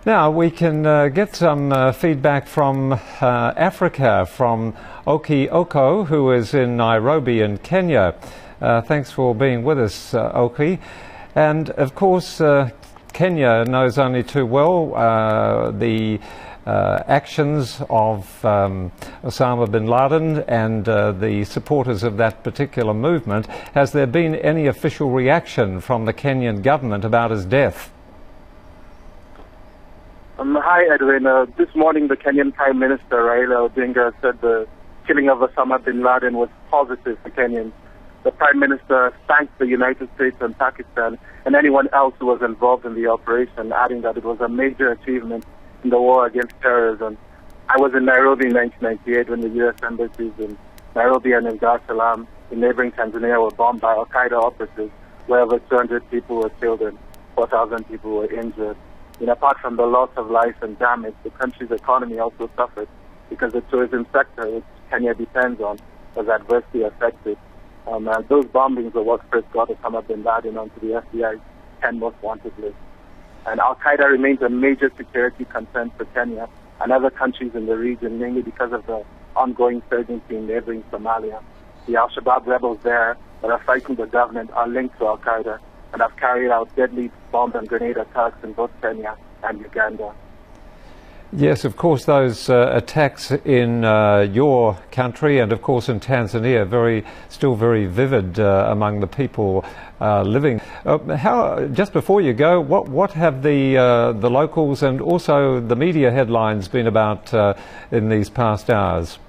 Now we can get some feedback from Africa, from Okwi Okoh, who is in Nairobi in Kenya. Thanks for being with us, Okwi. And of course, Kenya knows only too well the actions of Osama bin Laden and the supporters of that particular movement. Has there been any official reaction from the Kenyan government about his death? Hi, Edwin. This morning, the Kenyan Prime Minister, Raila Odinga, said the killing of Osama bin Laden was positive for Kenyans. The Prime Minister thanked the United States and Pakistan and anyone else who was involved in the operation, adding that it was a major achievement in the war against terrorism. I was in Nairobi in 1998 when the U.S. embassies in Nairobi and in Dar es Salaam in neighboring Tanzania were bombed by Al-Qaeda operatives, where over 200 people were killed and 4,000 people were injured. Apart from the loss of life and damage, the country's economy also suffered because the tourism sector, which Kenya depends on, was adversely affected. Those bombings are what first got Osama bin Laden onto the FBI's 10 most wanted list. And Al-Qaeda remains a major security concern for Kenya and other countries in the region, mainly because of the ongoing insurgency in neighboring Somalia. The Al-Shabaab rebels there that are fighting the government are linked to Al-Qaeda and have carried out deadly bomb and grenade attacks in both Kenya and Uganda. Yes, of course, those attacks in your country and, of course, in Tanzania still very vivid among the people living. Just before you go, what have the locals and also the media headlines been about in these past hours?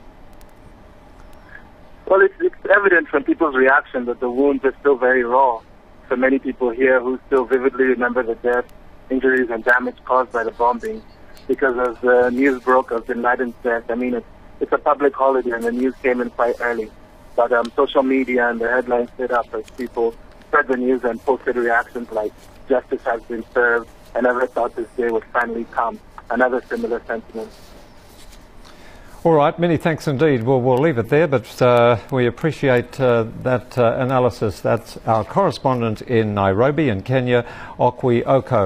Well, it's evident from people's reaction that the wounds are still very raw. For many people here who still vividly remember the deaths, injuries, and damage caused by the bombing. Because as the news broke of bin Laden's death, it's a public holiday and the news came in quite early. But social media and the headlines lit up as people spread the news and posted reactions like, "Justice has been served. I never thought this day would finally come," and other similar sentiments. All right, many thanks indeed. We'll leave it there, but we appreciate that analysis. That's our correspondent in Nairobi in Kenya, Okwi Okoh.